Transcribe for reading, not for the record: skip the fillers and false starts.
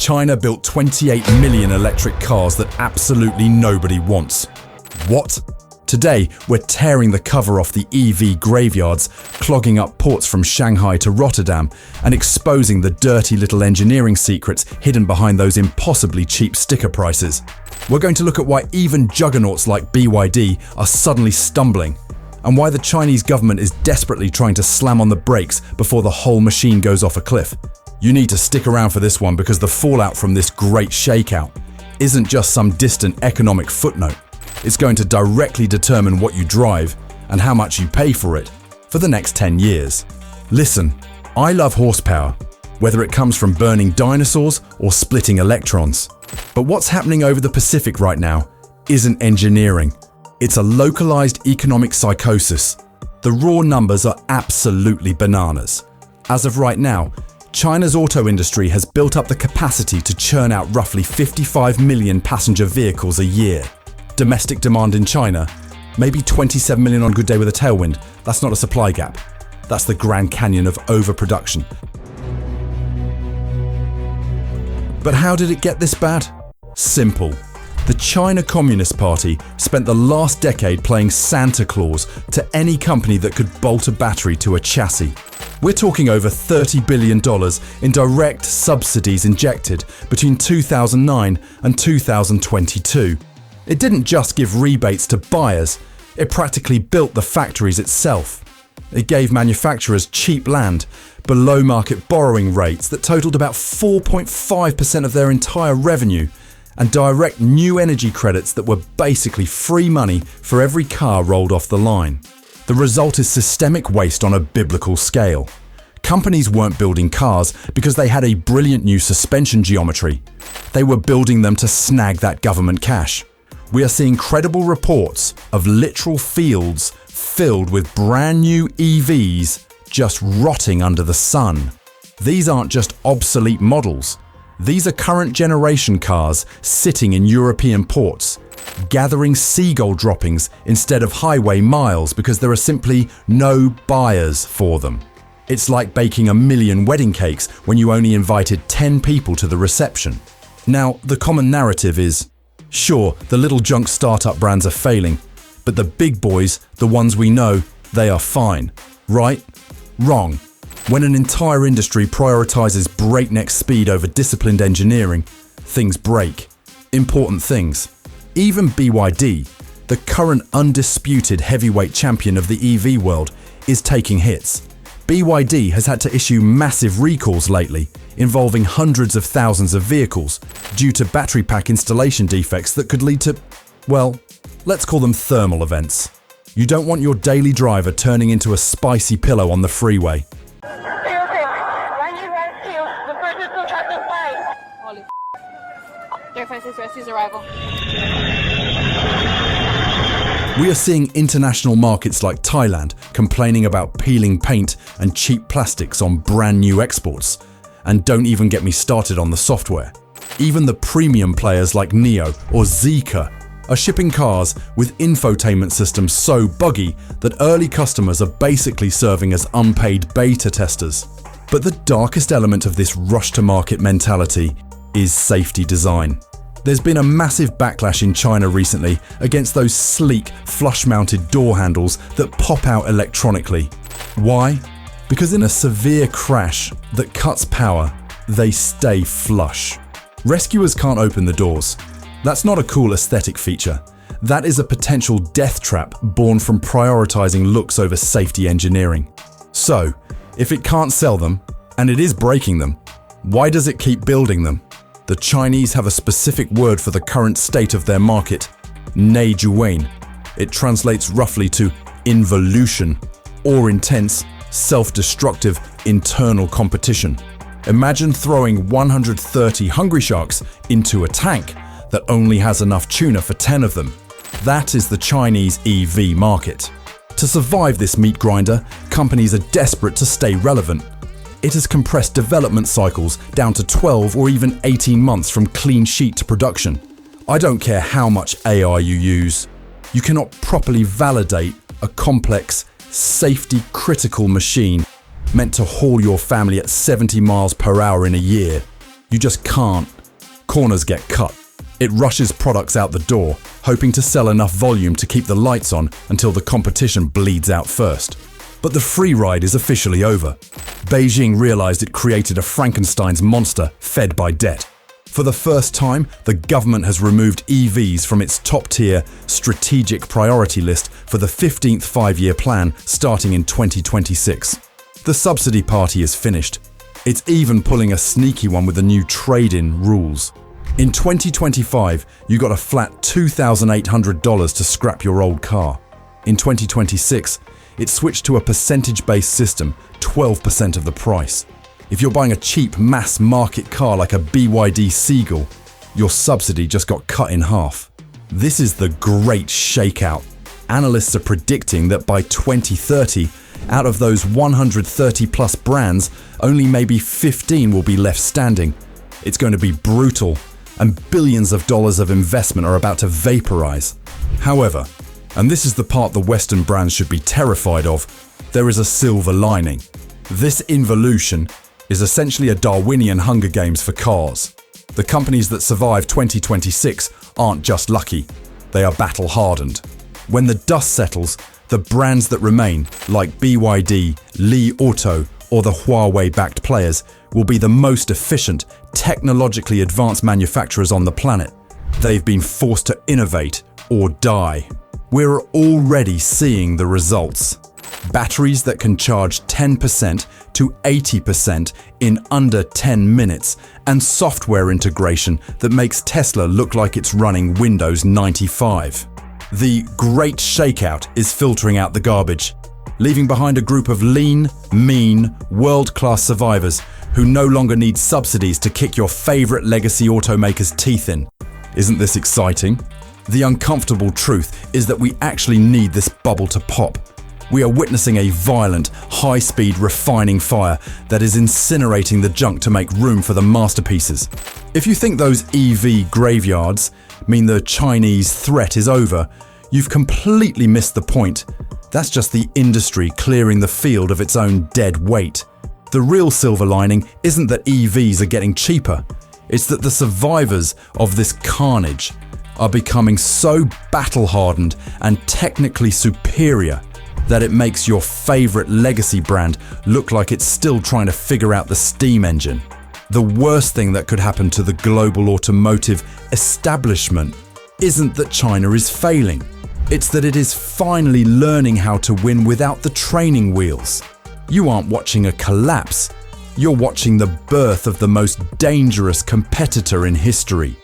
China built 28 million electric cars that absolutely nobody wants. What? Today, we're tearing the cover off the EV graveyards, clogging up ports from Shanghai to Rotterdam, and exposing the dirty little engineering secrets hidden behind those impossibly cheap sticker prices. We're going to look at why even juggernauts like BYD are suddenly stumbling, and why the Chinese government is desperately trying to slam on the brakes before the whole machine goes off a cliff. You need to stick around for this one because the fallout from this great shakeout isn't just some distant economic footnote. It's going to directly determine what you drive and how much you pay for it for the next 10 years. Listen, I love horsepower, whether it comes from burning dinosaurs or splitting electrons. But what's happening over the Pacific right now isn't engineering. It's a localized economic psychosis. The raw numbers are absolutely bananas. As of right now, China's auto industry has built up the capacity to churn out roughly 55 million passenger vehicles a year. Domestic demand in China, maybe 27 million on a good day with a tailwind. That's not a supply gap. That's the Grand Canyon of overproduction. But how did it get this bad? Simple. The China Communist Party spent the last decade playing Santa Claus to any company that could bolt a battery to a chassis. We're talking over $30 billion in direct subsidies injected between 2009 and 2022. It didn't just give rebates to buyers, it practically built the factories itself. It gave manufacturers cheap land, below market borrowing rates that totaled about 4.5% of their entire revenue, and direct new energy credits that were basically free money for every car rolled off the line. The result is systemic waste on a biblical scale. Companies weren't building cars because they had a brilliant new suspension geometry. They were building them to snag that government cash. We are seeing credible reports of literal fields filled with brand new EVs just rotting under the sun. These aren't just obsolete models. These are current generation cars sitting in European ports, gathering seagull droppings instead of highway miles because there are simply no buyers for them. It's like baking 1 million wedding cakes when you only invited 10 people to the reception. Now, the common narrative is, sure, the little junk startup brands are failing, but the big boys, the ones we know, they are fine. Right? Wrong. When an entire industry prioritizes breakneck speed over disciplined engineering, things break. Important things. Even BYD, the current undisputed heavyweight champion of the EV world, is taking hits. BYD has had to issue massive recalls lately, involving hundreds of thousands of vehicles, due to battery pack installation defects that could lead to, well, let's call them thermal events. You don't want your daily driver turning into a spicy pillow on the freeway. Holy Air Force rescues arrival. We are seeing international markets like Thailand complaining about peeling paint and cheap plastics on brand new exports. And don't even get me started on the software. Even the premium players like NIO or Zeekr are shipping cars with infotainment systems so buggy that early customers are basically serving as unpaid beta testers. But the darkest element of this rush-to-market mentality is safety design. There's been a massive backlash in China recently against those sleek, flush-mounted door handles that pop out electronically. Why? Because in a severe crash that cuts power, they stay flush. Rescuers can't open the doors. That's not a cool aesthetic feature. That is a potential death trap born from prioritizing looks over safety engineering. So, if it can't sell them, and it is breaking them, why does it keep building them? The Chinese have a specific word for the current state of their market, neijuan. It translates roughly to involution, or intense, self-destructive internal competition. Imagine throwing 130 hungry sharks into a tank that only has enough tuna for 10 of them. That is the Chinese EV market. To survive this meat grinder, companies are desperate to stay relevant. It has compressed development cycles down to 12 or even 18 months from clean sheet to production. I don't care how much AI you use. You cannot properly validate a complex, safety-critical machine meant to haul your family at 70 miles per hour in a year. You just can't. Corners get cut. It rushes products out the door, hoping to sell enough volume to keep the lights on until the competition bleeds out first. But the free ride is officially over. Beijing realized it created a Frankenstein's monster fed by debt. For the first time, the government has removed EVs from its top-tier strategic priority list for the 15th five-year plan starting in 2026. The subsidy party is finished. It's even pulling a sneaky one with the new trade-in rules. In 2025, you got a flat $2,800 to scrap your old car. In 2026, it switched to a percentage-based system, 12% of the price. If you're buying a cheap mass-market car like a BYD Seagull, your subsidy just got cut in half. This is the great shakeout. Analysts are predicting that by 2030, out of those 130-plus brands, only maybe 15 will be left standing. It's going to be brutal, and billions of dollars of investment are about to vaporize. However, and this is the part the Western brands should be terrified of, there is a silver lining. This involution is essentially a Darwinian Hunger Games for cars. The companies that survive 2026 aren't just lucky, they are battle-hardened. When the dust settles, the brands that remain, like BYD, Li Auto, or the Huawei-backed players, will be the most efficient, technologically advanced manufacturers on the planet. They've been forced to innovate or die. We're already seeing the results. Batteries that can charge 10% to 80% in under 10 minutes, and software integration that makes Tesla look like it's running Windows 95. The great shakeout is filtering out the garbage, leaving behind a group of lean, mean, world-class survivors who no longer need subsidies to kick your favorite legacy automaker's teeth in. Isn't this exciting? The uncomfortable truth is that we actually need this bubble to pop. We are witnessing a violent, high-speed refining fire that is incinerating the junk to make room for the masterpieces. If you think those EV graveyards mean the Chinese threat is over, you've completely missed the point. That's just the industry clearing the field of its own dead weight. The real silver lining isn't that EVs are getting cheaper. It's that the survivors of this carnage are becoming so battle-hardened and technically superior that it makes your favorite legacy brand look like it's still trying to figure out the steam engine. The worst thing that could happen to the global automotive establishment isn't that China is failing. It's that it is finally learning how to win without the training wheels. You aren't watching a collapse. You're watching the birth of the most dangerous competitor in history.